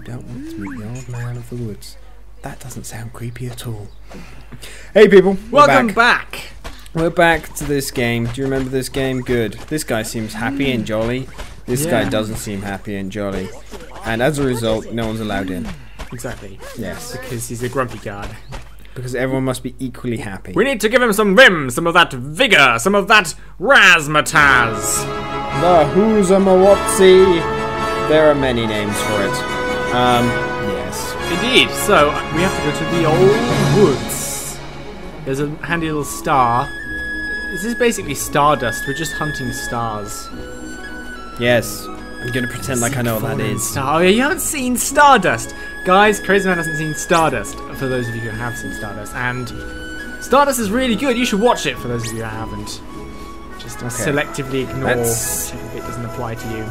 don't want to meet the old man of the woods. That doesn't sound creepy at all. Hey people, welcome back. We're back to this game. Do you remember this game? Good. This guy seems happy and jolly. This guy doesn't seem happy and jolly. And as a result, no one's allowed in. Exactly. Yes. Because he's a grumpy guard. Because everyone must be equally happy. We need to give him some vim, some of that vigor, some of that razzmatazz. The Whoozamawatsi. There are many names for it. Yes. Indeed. So, we have to go to the old woods. There's a handy little star. This is basically Stardust. We're just hunting stars. Yes. I'm going to pretend like I know what that is. Oh, you haven't seen Stardust. Guys, Crazy Man hasn't seen Stardust, for those of you who have seen Stardust. And Stardust is really good. You should watch it, for those of you who haven't. Just selectively ignore if it doesn't apply to you.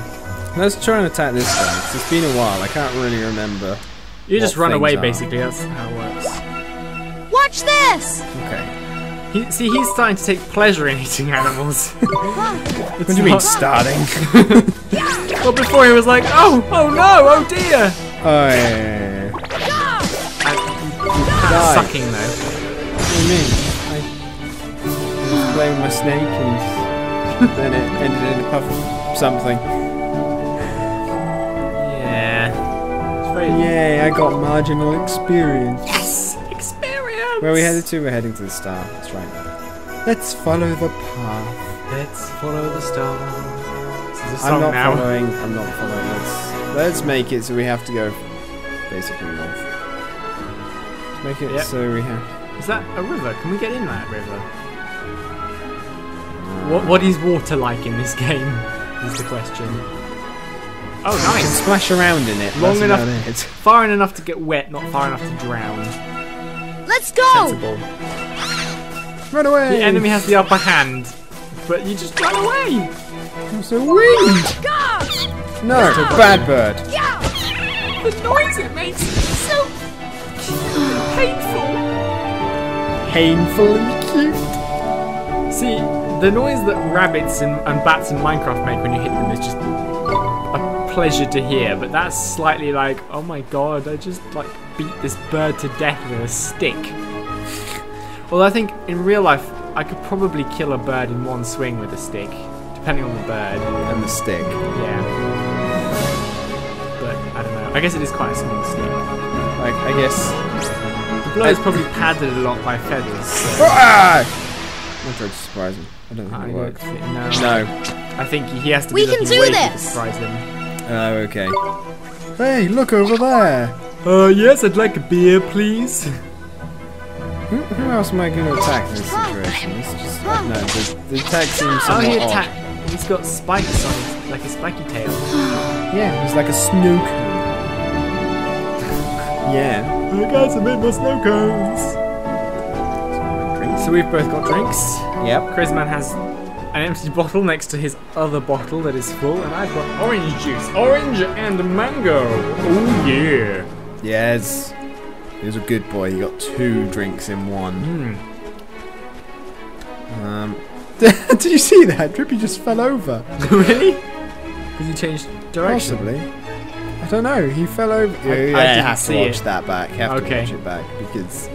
Let's try and attack this guy. It's been a while. I can't really remember. You just run away, basically. That's how it works. Watch this! Okay. See, he's starting to take pleasure in eating animals. What do you mean, starting? Well, before he was like, oh no, oh dear! Oh, yeah. Sucking, though. What do you mean? I was playing with my snake and then it ended in a puff of something. Yeah. Yay, I got marginal experience. Yes! Experience! Where are we headed to? We're heading to the star. That's right. Let's follow the path. Let's follow the star. I'm not following. Let's make it so we have to go basically north. Let's make it so we have. Is that a river? Can we get in that river? What is water like in this game? Is the question. Oh, nice. You can splash around in it. Long enough, far enough to get wet, not far enough to drown. Let's go! Sensible. Run away! The enemy has the upper hand, but you just run away. I'm so weak! No, bad bird. The noise it makes is so painful. Painfully cute. See, the noise that rabbits and bats in Minecraft make when you hit them is just a pleasure to hear, but that's slightly like, oh my god, I just like beat this bird to death with a stick. Well, I think in real life I could probably kill a bird in one swing with a stick, depending on the bird and the stick. Yeah, but I don't know. I guess it is quite a small stick. Like, I guess the blow is probably padded a lot by feathers. So. I tried to surprise him. I don't think it worked. No. I think he has to be looking way to surprise him. Oh, okay. Hey, look over there! Yes, I'd like a beer, please. Who else am I going to attack in this situation? It's just, no, the attack seems somewhat odd. He's got spikes on it, like a spiky tail. Yeah, he's like a snow cone. Yeah. Hey guys, I made my snow cones! So we've both got drinks. Yep. Crazy Man has an empty bottle next to his other bottle that is full, and I've got orange juice. Orange and mango. Oh yeah. Yes. He was a good boy. He got 2 drinks in one. Did you see that? Drippy just fell over. Really? Because he changed direction? Possibly. I don't know. He fell over. I have to watch that back. You have to watch it back because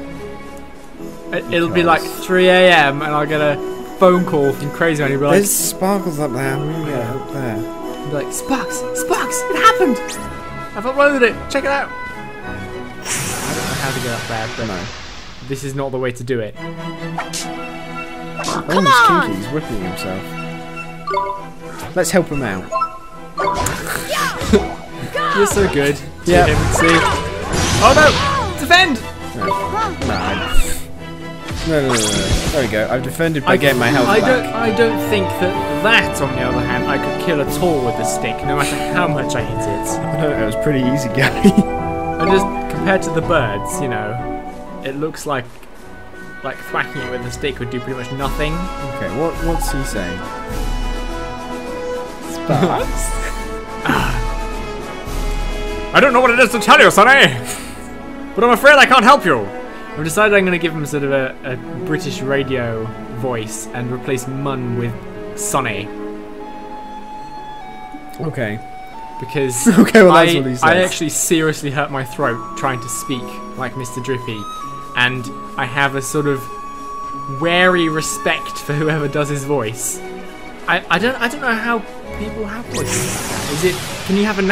it'll be like 3 AM and I'll get a phone call from Crazy Man. He'll be like, there's sparkles up there. I'm gonna get up there. He'll be like, Sparks! Sparks! It happened! I've uploaded it. Check it out. I don't know how to get up there, but this is not the way to do it. Oh, he's kinky. He's whipping himself. Let's help him out. You're so good. Yeah. See? Oh no! Defend! No. There we go. I've defended by getting my health back. I don't think that, on the other hand, I could kill at all with a stick, no matter how much I hit it. I don't know. It was pretty easy going. And just compared to the birds, you know, it looks like thwacking it with a stick would do pretty much nothing. Okay, what's he saying? Sparks? I don't know what it is to tell you, Sonny! But I'm afraid I can't help you! I've decided I'm going to give him sort of a British radio voice and replace Mun with Sonny. Okay. because Okay, well, that's what he says. I actually seriously hurt my throat trying to speak like Mr. Drippy, and I have a sort of wary respect for whoever does his voice. I don't know how people have voices like that. Is it? Can you have a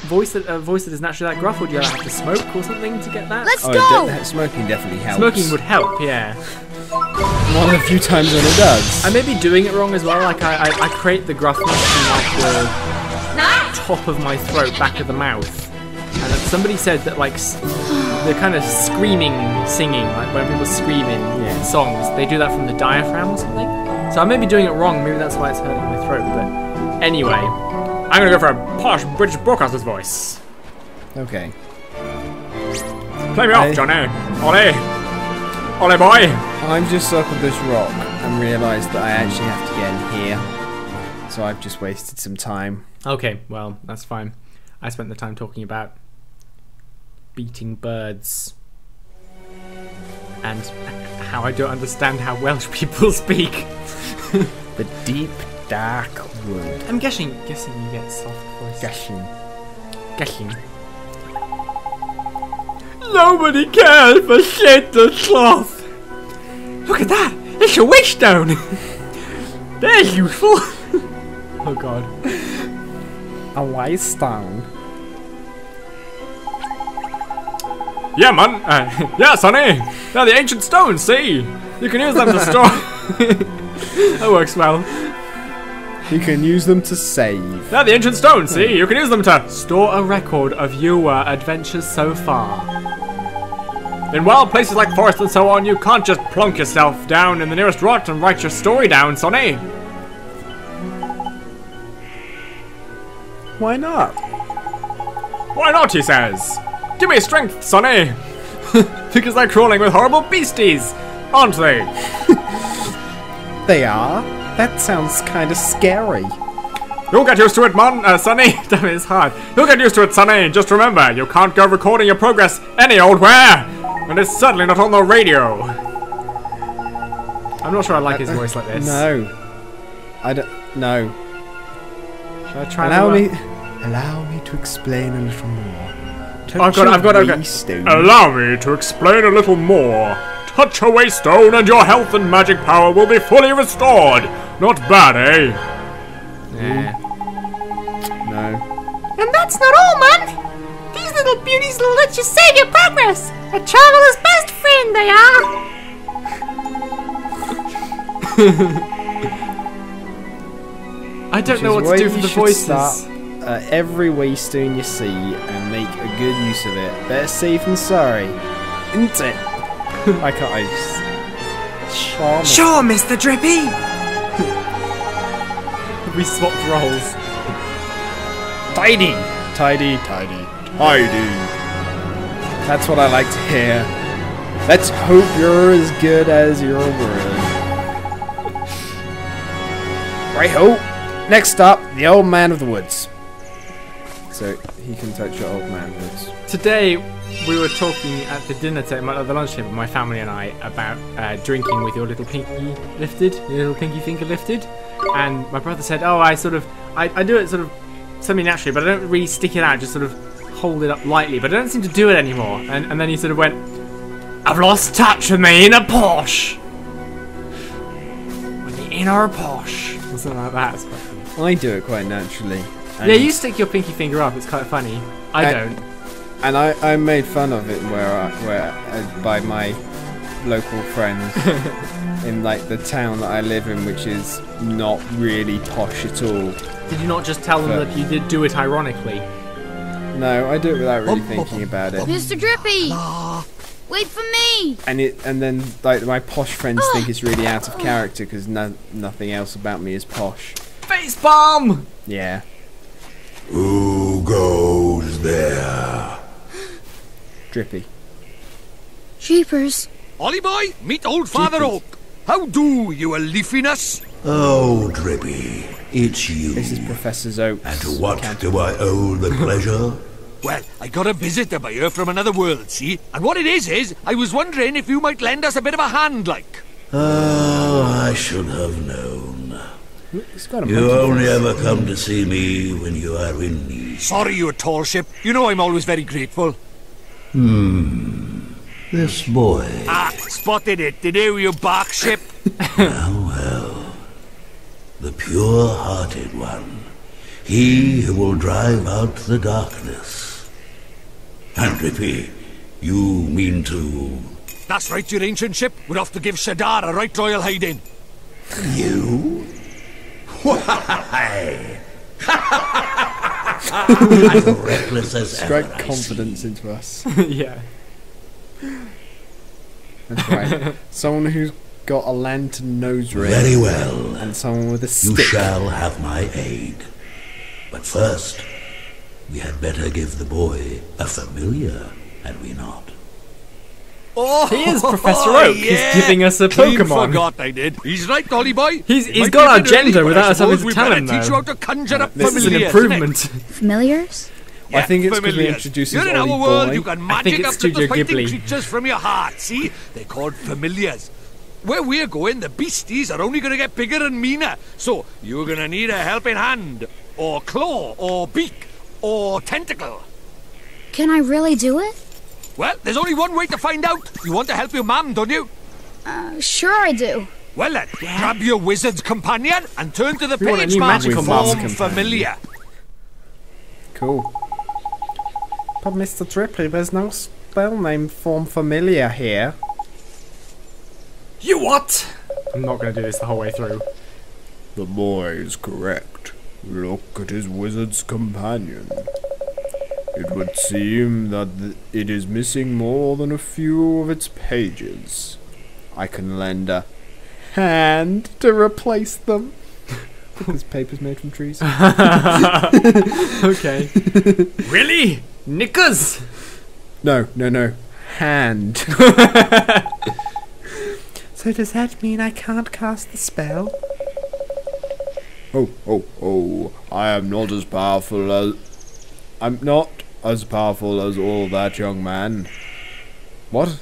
voice that is naturally that gruff, or do you have to smoke or something to get that? Let's go! Smoking definitely helps. Smoking would help, yeah. One of the few times when it does. I may be doing it wrong as well. Like I create the gruffness from like the top of my throat, back of the mouth. And somebody said that like the kind of screaming, singing, like when people scream in songs, they do that from the diaphragm or something. So I may be doing it wrong. Maybe that's why it's hurting my throat. But anyway, I'm gonna go for a posh British broadcaster's voice. Okay. Play me off, Johnny. Ollie. Ollie boy. I've just circled this rock and realised that I actually have to get in here. So I've just wasted some time. Okay, well, that's fine. I spent the time talking about beating birds and how I don't understand how Welsh people speak. The deep, dark wood. I'm guessing you get soft voice. Guessing. Nobody cares for shit and cloth. Look at that! It's a witch stone! That's useful! Oh god. A wise stone. Yeah, man. Yeah, Sonny. They're the ancient stones, see? You can use them to store... That works well. You can use them to save. They're the ancient stones, see? You can use them to store a record of your adventures so far. In wild places like forest and so on, you can't just plonk yourself down in the nearest rot and write your story down, Sonny. Why not? Why not, he says. Give me strength, Sonny. Because they're crawling with horrible beasties, aren't they? They are? That sounds kind of scary. You'll get used to it, man, Sonny. Damn it, it's hard. You'll get used to it, Sonny. Just remember, you can't go recording your progress any old where. And it's certainly not on the radio. I'm not sure I like his voice like this. No. I don't... No. Should I try Allow me to explain a little more. I've got. Allow me to explain a little more. Touch a waystone and your health and magic power will be fully restored. Not bad, eh? Yeah. No. And that's not all, man! These little beauties will let you save your progress! A traveler's best friend, they are! I don't know what to do for the voices. Every waystone you see and make a good use of it. Better safe than sorry. Isn't it? I can't. Sure, Mr. Drippy! We swapped roles. Tidy! That's what I like to hear. Let's hope you're as good as your word. Right-ho! Next up, the old man of the woods. So he can touch your old man woods. Today we were talking at the dinner table, at the lunch table, my family and I, about drinking with your little pinky lifted, your little pinky finger lifted. And my brother said, "Oh, I do it sort of semi-naturally, but I don't really stick it out. Just sort of hold it up lightly, but I don't seem to do it anymore." And then he sort of went, "I've lost touch with my inner Porsche. With the inner Porsche." Or something like that. It's quite funny. I do it quite naturally. Yeah, you stick your pinky finger up. It's quite funny. I don't. And I made fun of it by my local friends in like the town that I live in, which is not really posh at all. Did you not just tell them that you did do it ironically? No, I do it without really thinking about it. Mr. Drippy! Wait for me! And then like my posh friends think it's really out of character because nothing else about me is posh. Facepalm! Yeah. Who goes there? Drippy. Jeepers. Ollie boy, meet old Father Oak. How do, you a leafiness? Oh, Drippy, it's you. This is Professor Oak. And to what do I owe the pleasure? Well, I got a visitor by here from another world, see? And what it is I was wondering if you might lend us a bit of a hand, like. Oh, I should have known. He's got a You monkey only face. ever come to see me when you are in need. Sorry, you tall ship. You know I'm always very grateful. This boy. Ah, spotted it. Did you bark ship? Well. The pure-hearted one. He who will drive out the darkness. And Drippy, you mean to... That's right, your ancient ship. We're off to give Shadar a right royal hiding. You? Why? As reckless as Strike ever, I confidence see. into us. Yeah. That's right. Someone who's got a lantern nose ring. Very well. And someone with a You stick. shall have my aid. But first, we had better give the boy a familiar, had we not? Oh, He is Professor Oak. He's giving us a Clean Pokemon. forgot I did. He's right, Dolly boy. He's Might got be a our bit early, gender but without I us having suppose to we tell better him, teach you though. how to conjure up This is an familiars, improvement. Familiars? I think it's because we familiars. introduced You're this in our Ollie world, boy. you can I think magic it's up little Studio fighting Ghibli. creatures from your heart, see? They're called familiars. Where we're going, the beasties are only going to get bigger and meaner. So, you're going to need a helping hand, or claw, or beak, or tentacle. Can I really do it? Well, there's only one way to find out. You want to help your mum, don't you? Sure I do. Well then, grab your wizard's companion and turn to the We want a page new marked magical Form mum. Familiar. Cool. But Mr. Drippy, there's no spell name form familiar here. You what? I'm not going to do this the whole way through. The boy is correct. Look at his wizard's companion. It would seem that it is missing more than a few of its pages. I can lend a hand to replace them. Because paper's made from trees. Okay. Really? Knickers? No. Hand. So does that mean I can't cast the spell? Oh. I am not as powerful as... I'm not as powerful as all that, young man. What?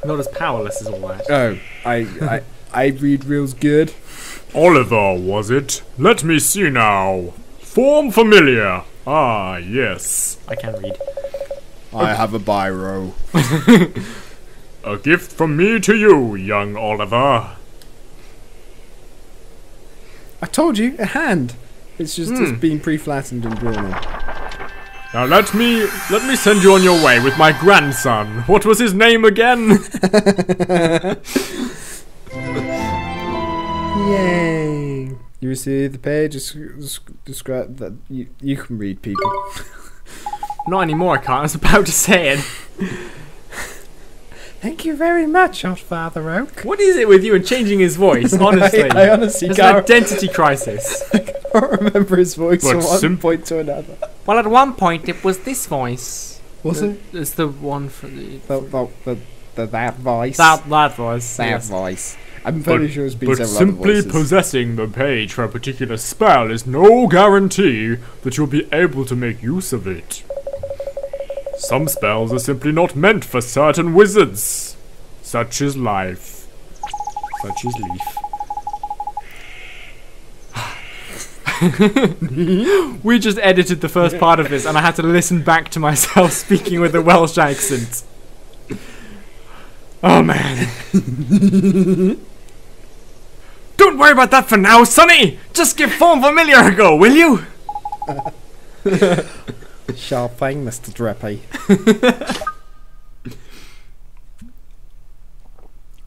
Not as powerless as all that. Oh, I read reels good. Oliver, was it? Let me see now. Form familiar. Ah, yes. I can read. I have a biro. A gift from me to you, young Oliver. I told you, a hand. It's just it's been pre-flattened and drawn in. Now let me send you on your way with my grandson. What was his name again? Yay! You receive the page. Describe that you can read, people. Not anymore, I can't. I was about to say it. Thank you very much, old Father Oak. What is it with you and changing his voice? Honestly, I honestly it's an can't, identity crisis. I can't remember his voice But from one point to another. Well, at one point it was this voice. Was it? It's the one for the That voice? that voice. That Yes. voice. I'm pretty sure it's been But several simply other voices. possessing the page for a particular spell is no guarantee that you'll be able to make use of it. Some spells are simply not meant for certain wizards. Such is life. Such is leaf. We just edited the first part of this and I had to listen back to myself speaking with a Welsh accent. Oh man. Don't worry about that for now, Sonny! Just give Form Familiar a go, will you? Sharp thing, Mr. Drippy.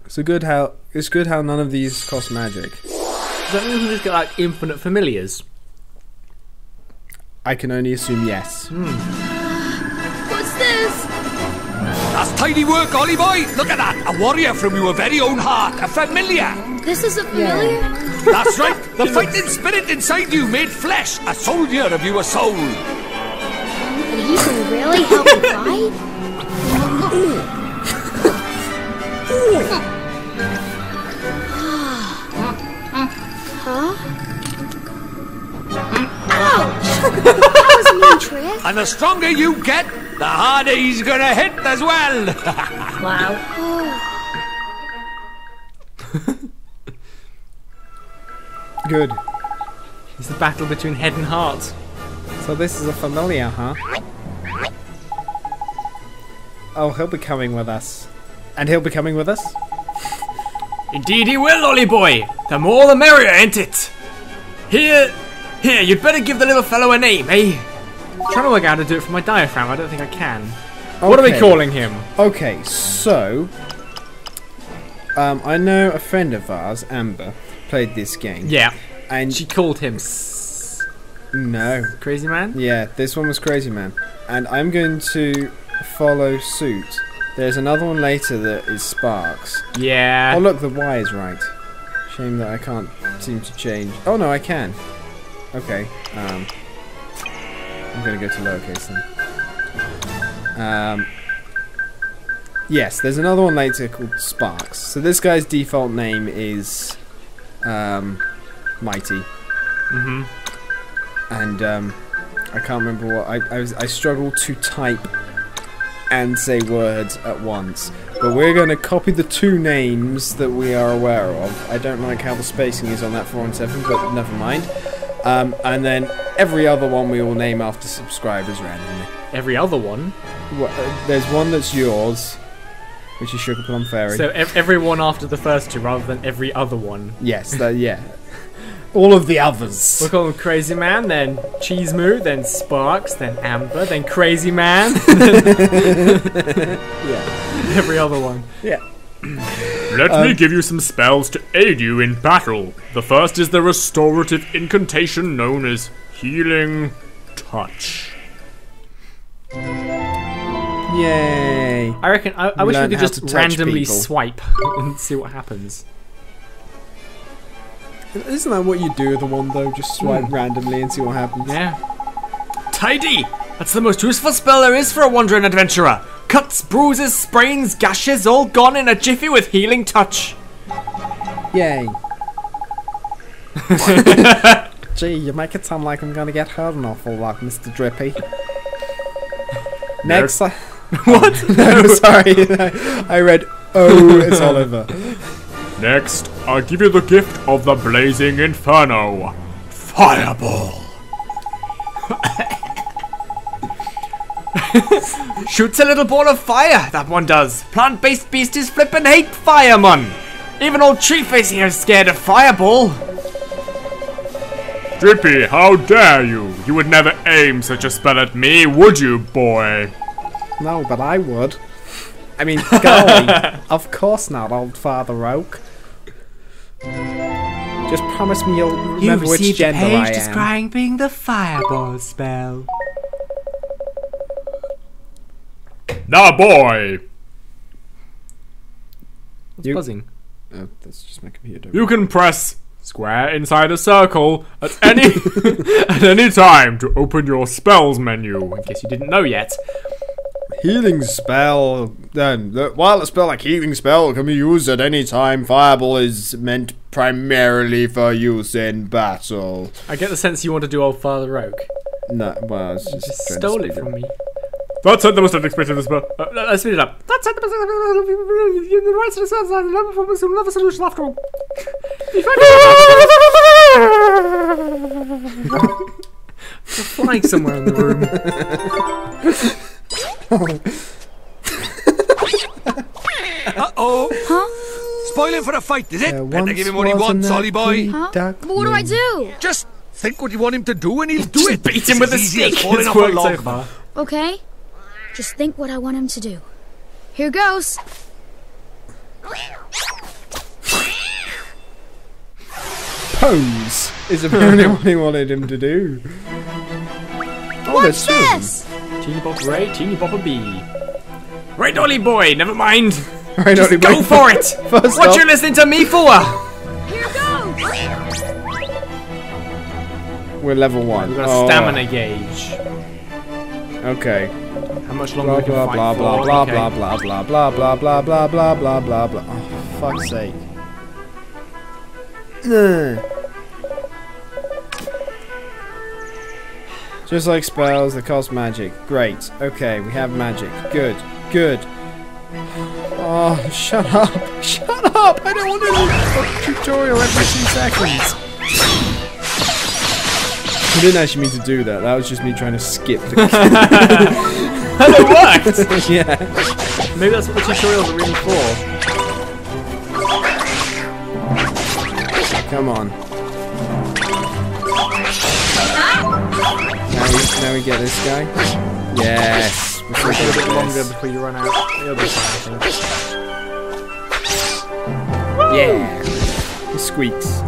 It's good how none of these cost magic. Does that mean we can just get like infinite familiars? I can only assume yes. What's this? That's tidy work, Ollie boy. Look at that. A warrior from your very own heart. A familiar. This is a familiar? That's right. The fighting spirit inside you made flesh. A soldier of your soul. And he can really help me fight? Huh? Ouch! That was a mean trick. And the stronger you get, the harder he's gonna hit as well. Wow. Good. It's the battle between head and heart. So this is a familiar, huh? Oh, he'll be coming with us. And he'll be coming with us? Indeed he will, Lolly boy. The more the merrier, ain't it? Here, you'd better give the little fellow a name, eh? I'm trying to work out how to do it for my diaphragm. I don't think I can. Okay. What are we calling him? Okay, so... I know a friend of ours, Amber, played this game. Yeah. And She called him No. Crazy Man? Yeah, this one was Crazy Man. And I'm going to follow suit. There's another one later that is Sparks. Yeah. Oh look, the Y is right. Shame that I can't seem to change. Oh no, I can. Okay. I'm gonna go to lowercase then. Yes, there's another one later called Sparks. So this guy's default name is Mighty. Mm-hmm. And I can't remember what I struggled to type and say words at once. But we're going to copy the two names that we are aware of. I don't like how the spacing is on that 4 and 7, but never mind. And then every other one we will name after subscribers randomly. Every other one? There's one that's yours, which is Sugar Plum Fairy. So every one after the first two, rather than every other one. Yes, yeah. All of the others. We'll call him Crazy Man, then Cheese Moo, then Sparks, then Amber, then Crazy Man. Yeah. Every other one. Yeah. Let me give you some spells to aid you in battle. The first is the restorative incantation known as Healing Touch. Yay. I reckon, I wish we Learn could how just to touch randomly people. swipe and see what happens. Isn't that what you do with the one though? Just swipe randomly and see what happens. Yeah. Tidy! That's the most useful spell there is for a wandering adventurer. Cuts, bruises, sprains, gashes, all gone in a jiffy with Healing Touch. Yay. Gee, you make it sound like I'm gonna get hurt an awful lot, Mr. Drippy. Next, What? no, sorry. I read, oh, it's Oliver. Next, I'll give you the gift of the Blazing Inferno. Fireball. Shoots a little ball of fire, that one does. Plant-based beasties flippin' hate fire, mon. Even old Treeface here's scared of Fireball. Drippy, how dare you? You would never aim such a spell at me, would you, boy? No, but I would. I mean, golly, of course not, old Father Oak. Just promise me you'll remember which gender I am. describing the Fireball spell. Now, boy, What's buzzing? Oh, that's just my computer. you can press square inside a circle at any at any time to open your spells menu. In case you didn't know yet. Healing spell. Then, while a spell like healing spell can be used at any time, Fireball is meant primarily for use in battle. I get the sense you want to do old Father Oak. No, well, I was You just just trying to stole it speed from me. That's it, the most unexpected spell. Let's speed it up. That's it. The right to the sense and love performance and love solution after all. You're flying somewhere in the room. Uh-oh. Huh? Spoiling for a fight, is it? There Better once give him what he was wants, an Ollie boy. Huh? duck But what do I do? Just think what you want him to do and he'll do Just it. beat him with a It's as easy as stick. falling It's off a worked so log. far. Okay. Just think what I want him to do. Here goes. Pose is apparently what he wanted him to do. Oh, What's there's two of them. this? Teeny Bop Ray, Teeny Bopper B. Right, Ollie boy, never mind. Right, Just Ollie, go wait. for it. First What off- you listening to me for? Here goes. We're level 1. We've got a stamina gauge. Okay. How much longer Blah we can blah fight blah for? blah blah Okay. blah blah blah blah blah blah blah blah blah blah blah. Oh, for fuck's sake. Just like spells that cost magic. Great. Okay, we have magic. Good. Good. Oh, shut up. Shut up! I don't want to do a tutorial every 2 seconds. I didn't actually mean to do that. That was just me trying to skip the And it worked! yeah. Maybe that's what the tutorials are really for. Come on. Now we get this guy. Yes. It'll take a bit longer before you run out. It'll be fine, I think. Yeah. He squeaks.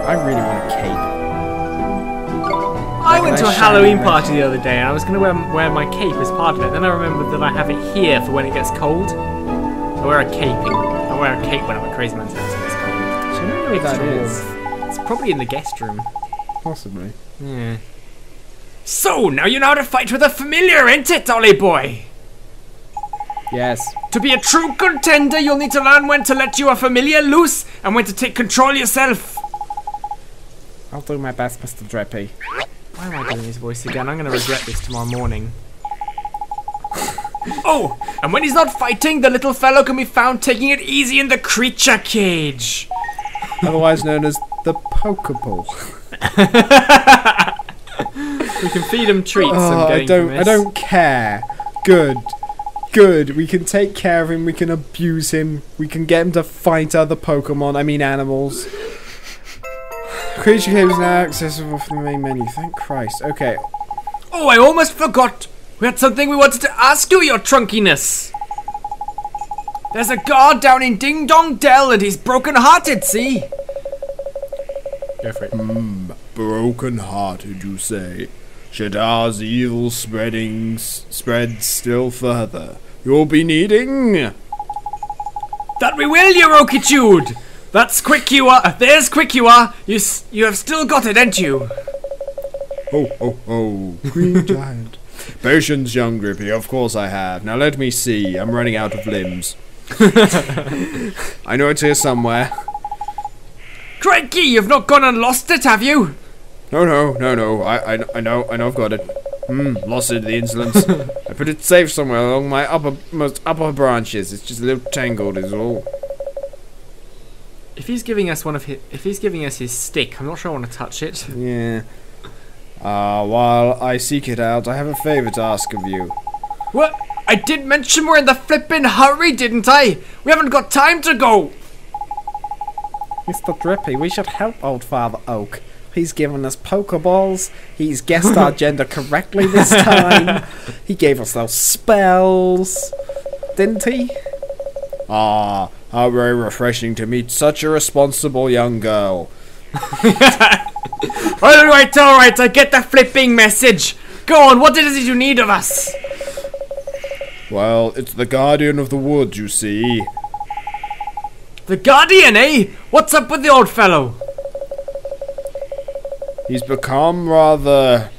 I really want a cape. I went to a nice Halloween shiny party the other day and I was going to wear my cape as part of it. Then I remembered that I have it here for when it gets cold. I wear a cape when I'm at Crazy Man's house and it's cold. Do you know where that is? It's probably in the guest room. Possibly. Yeah. So, now you know how to fight with a familiar, ain't it, Ollie boy? Yes. To be a true contender, you'll need to learn when to let your familiar loose and when to take control yourself. I'll do my best, Mr. Drippy. Why am I doing his voice again? I'm going to regret this tomorrow morning. Oh, and when he's not fighting, the little fellow can be found taking it easy in the creature cage. Otherwise known as the Pokeball. We can feed him treats. I don't care. Good. We can take care of him. We can abuse him. We can get him to fight other Pokemon. I mean animals. Creature cave is now accessible from the main menu. Thank Christ. Okay. Oh, I almost forgot. We had something we wanted to ask you, your trunkiness. There's a guard down in Ding Dong Dell and he's broken-hearted, see? Go for it. Broken-hearted, you say? Shadar's evil spreads still further. You'll be needing... That we will, your Okitude! That's quick you are. There's quick you are. You have still got it, ain't you? Oh, Green Giant. Patience, young Grippy, of course I have. Now let me see. I'm running out of limbs. I know it's here somewhere. Crikey, you've not gone and lost it, have you? No. I know I've got it. Lost it, the insolence. I put it safe somewhere along my most upper branches. It's just a little tangled, is all. If he's giving us his stick, I'm not sure I want to touch it. Yeah. While I seek it out, I have a favour to ask of you. What? I did mention we're in the flippin' hurry, didn't I? We haven't got time to go. Mr. Drippy, we should help old Father Oak. He's given us Pokeballs. He's guessed our gender correctly this time. He gave us those spells. Didn't he? Ah, how very refreshing to meet such a responsible young girl. Alright, I get the flipping message. Go on, what is it you need of us? Well, it's the Guardian of the Woods, you see. The Guardian, eh? What's up with the old fellow? He's become rather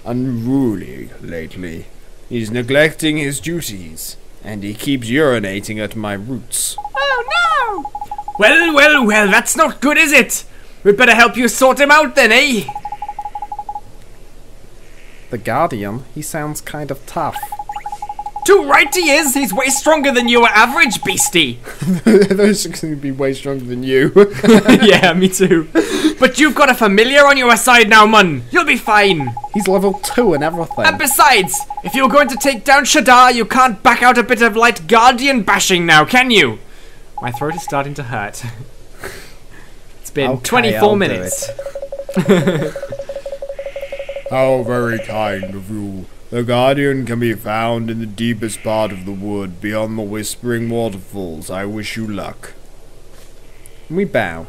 unruly lately. He's neglecting his duties, and he keeps urinating at my roots. Oh no! Well, that's not good, is it? We'd better help you sort him out then, eh? The Guardian? He sounds kind of tough. Too right he is! He's way stronger than your average beastie! Those are going to be way stronger than you. Yeah, me too. But you've got a familiar on your side now, mun. You'll be fine. He's level 2 and everything. And besides, if you're going to take down Shadar, you can't back out a bit of light Guardian bashing now, can you? My throat is starting to hurt. It's been Okay, 24 I'll minutes. How very kind of you. The Guardian can be found in the deepest part of the wood, beyond the whispering waterfalls. I wish you luck. We bow.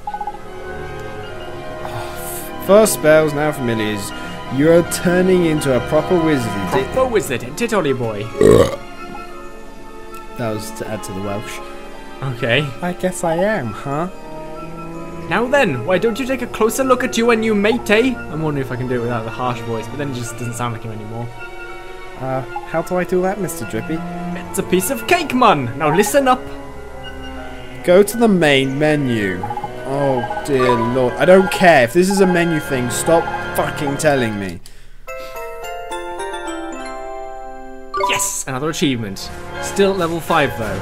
First spells, now familiars. You're turning into a proper wizard. Proper wizard, ain't it, Ollie boy? That was to add to the Welsh. Okay. I guess I am, huh? Now then, why don't you take a closer look at your new mate, eh? I'm wondering if I can do it without the harsh voice, but then it just doesn't sound like him anymore. How do I do that, Mr. Drippy? It's a piece of cake, mun. Now listen up. Go to the main menu. Oh, dear lord. I don't care. If this is a menu thing, stop fucking telling me. Yes, another achievement. Still at level 5 though.